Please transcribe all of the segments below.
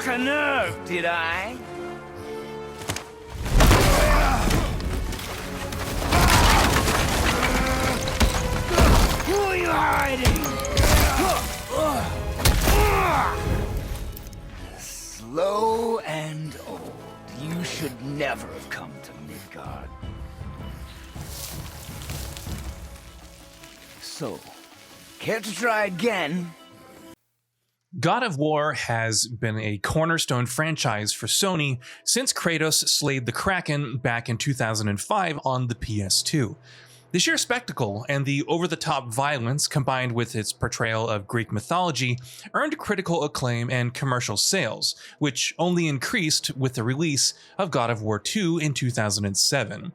struck a nerve, did I? Who are you hiding? Slow and old. You should never have come to Midgard. So, care to try again? God of War has been a cornerstone franchise for Sony since Kratos slayed the Kraken back in 2005 on the PS2. The sheer spectacle and the over-the-top violence combined with its portrayal of Greek mythology earned critical acclaim and commercial sales, which only increased with the release of God of War 2 in 2007.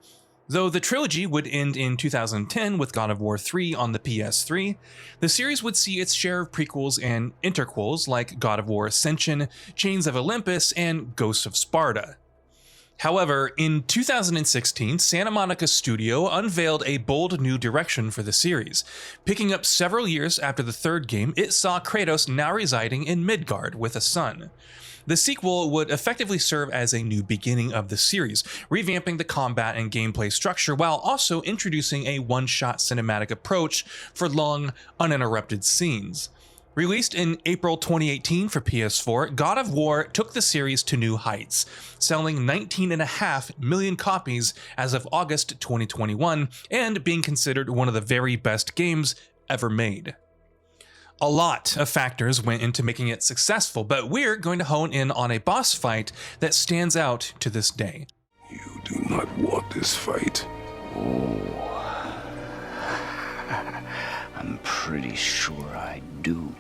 Though the trilogy would end in 2010 with God of War 3 on the PS3, the series would see its share of prequels and interquels like God of War Ascension, Chains of Olympus, and Ghosts of Sparta. However, in 2016, Santa Monica Studio unveiled a bold new direction for the series. Picking up several years after the third game, it saw Kratos now residing in Midgard with a son. The sequel would effectively serve as a new beginning of the series, revamping the combat and gameplay structure while also introducing a one-shot cinematic approach for long, uninterrupted scenes. Released in April 2018 for PS4, God of War took the series to new heights, selling 19.5 million copies as of August 2021 and being considered one of the very best games ever made. A lot of factors went into making it successful, but we're going to hone in on a boss fight that stands out to this day. You do not want this fight. Oh, I'm pretty sure I do.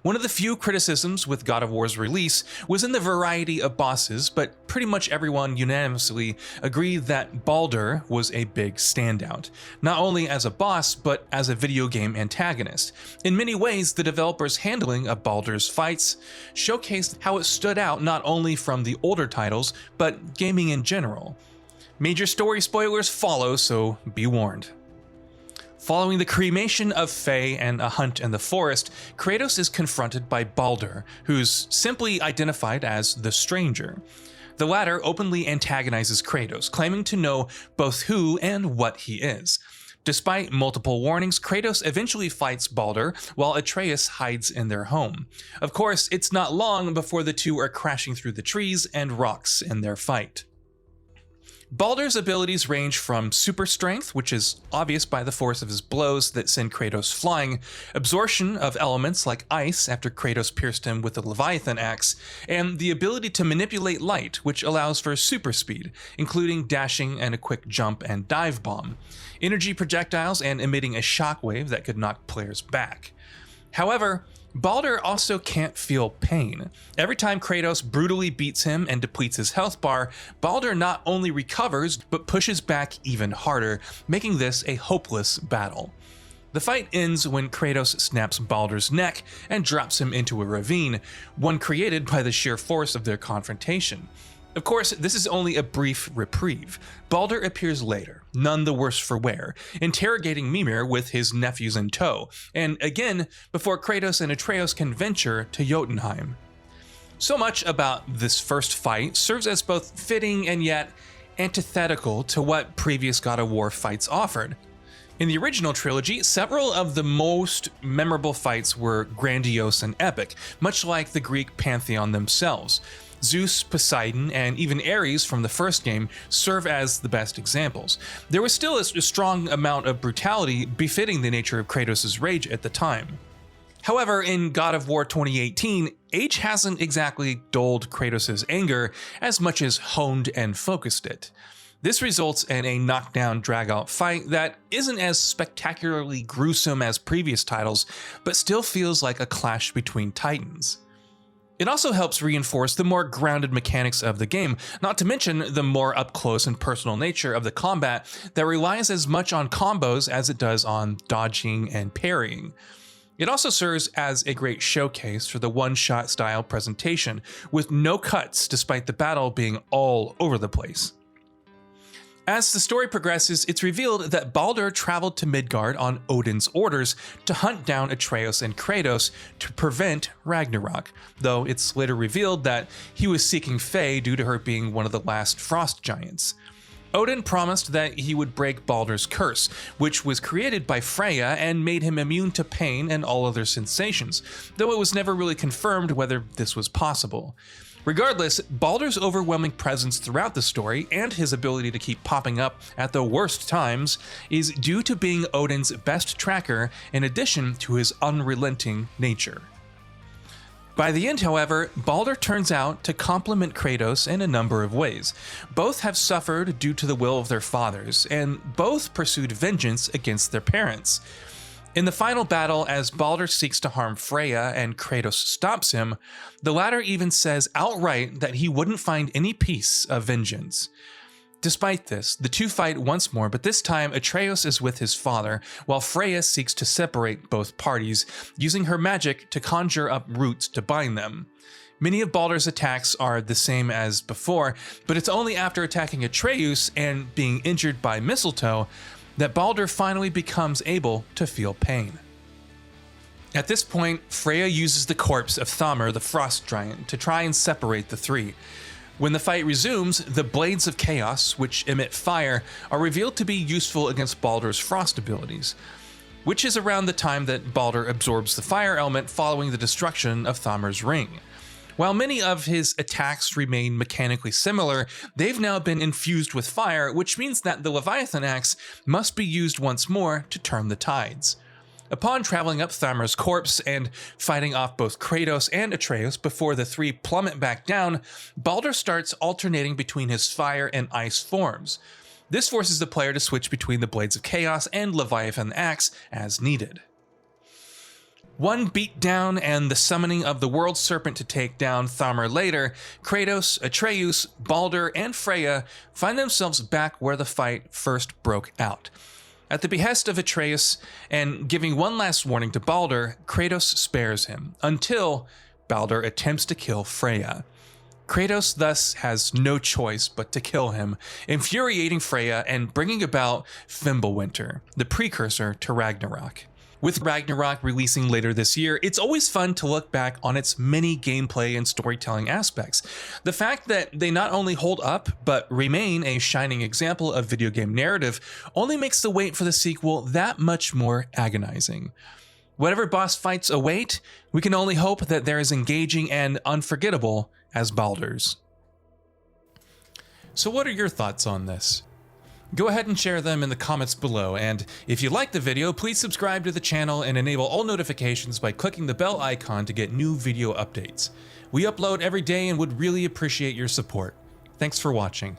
One of the few criticisms with God of War's release was in the variety of bosses, but pretty much everyone unanimously agreed that Baldur was a big standout, not only as a boss, but as a video game antagonist. In many ways, the developers' handling of Baldur's fights showcased how it stood out not only from the older titles, but gaming in general. Major story spoilers follow, so be warned. Following the cremation of Faye and a hunt in the forest, Kratos is confronted by Baldur, who's simply identified as the Stranger. The latter openly antagonizes Kratos, claiming to know both who and what he is. Despite multiple warnings, Kratos eventually fights Baldur while Atreus hides in their home. Of course, it's not long before the two are crashing through the trees and rocks in their fight. Baldur's abilities range from super strength, which is obvious by the force of his blows that send Kratos flying, absorption of elements like ice after Kratos pierced him with the Leviathan axe, and the ability to manipulate light, which allows for super speed, including dashing and a quick jump and dive bomb, energy projectiles, and emitting a shockwave that could knock players back. However, Baldur also can't feel pain. Every time Kratos brutally beats him and depletes his health bar, Baldur not only recovers, but pushes back even harder, making this a hopeless battle. The fight ends when Kratos snaps Baldur's neck and drops him into a ravine, one created by the sheer force of their confrontation. Of course, this is only a brief reprieve. Baldur appears later, none the worse for wear, interrogating Mimir with his nephews in tow, and again before Kratos and Atreus can venture to Jotunheim. So much about this first fight serves as both fitting and yet antithetical to what previous God of War fights offered. In the original trilogy, several of the most memorable fights were grandiose and epic, much like the Greek pantheon themselves. Zeus, Poseidon, and even Ares from the first game serve as the best examples. There was still a strong amount of brutality befitting the nature of Kratos' rage at the time. However, in God of War 2018, age hasn't exactly dulled Kratos' anger as much as honed and focused it. This results in a knockdown, drag-out fight that isn't as spectacularly gruesome as previous titles, but still feels like a clash between titans. It also helps reinforce the more grounded mechanics of the game, not to mention the more up-close and personal nature of the combat that relies as much on combos as it does on dodging and parrying. It also serves as a great showcase for the one-shot style presentation, with no cuts despite the battle being all over the place. As the story progresses, it's revealed that Baldur traveled to Midgard on Odin's orders to hunt down Atreus and Kratos to prevent Ragnarok, though it's later revealed that he was seeking Faye due to her being one of the last frost giants. Odin promised that he would break Baldur's curse, which was created by Freya and made him immune to pain and all other sensations, though it was never really confirmed whether this was possible. Regardless, Baldur's overwhelming presence throughout the story and his ability to keep popping up at the worst times is due to being Odin's best tracker in addition to his unrelenting nature. By the end, however, Baldur turns out to complement Kratos in a number of ways. Both have suffered due to the will of their fathers, and both pursued vengeance against their parents. In the final battle, as Baldur seeks to harm Freya and Kratos stops him, the latter even says outright that he wouldn't find any peace of vengeance. Despite this, the two fight once more, but this time Atreus is with his father, while Freya seeks to separate both parties, using her magic to conjure up roots to bind them. Many of Baldur's attacks are the same as before, but it's only after attacking Atreus and being injured by mistletoe that Baldur finally becomes able to feel pain. At this point, Freya uses the corpse of Thamur, the frost giant, to try and separate the three. When the fight resumes, the Blades of Chaos, which emit fire, are revealed to be useful against Baldur's frost abilities, which is around the time that Baldur absorbs the fire element following the destruction of Thamur's ring. While many of his attacks remain mechanically similar, they've now been infused with fire, which means that the Leviathan axe must be used once more to turn the tides. Upon traveling up Thamur's corpse and fighting off both Kratos and Atreus before the three plummet back down, Baldur starts alternating between his fire and ice forms. This forces the player to switch between the Blades of Chaos and Leviathan axe as needed. One beat down and the summoning of the World Serpent to take down Thamur later, Kratos, Atreus, Baldur, and Freya find themselves back where the fight first broke out. At the behest of Atreus, and giving one last warning to Baldur, Kratos spares him, until Baldur attempts to kill Freya. Kratos thus has no choice but to kill him, infuriating Freya and bringing about Fimbulwinter, the precursor to Ragnarok. With Ragnarok releasing later this year, it's always fun to look back on its many gameplay and storytelling aspects. The fact that they not only hold up, but remain a shining example of video game narrative only makes the wait for the sequel that much more agonizing. Whatever boss fights await, we can only hope that they're as engaging and unforgettable as Baldur's. So what are your thoughts on this? Go ahead and share them in the comments below, and if you liked the video, please subscribe to the channel and enable all notifications by clicking the bell icon to get new video updates. We upload every day and would really appreciate your support. Thanks for watching.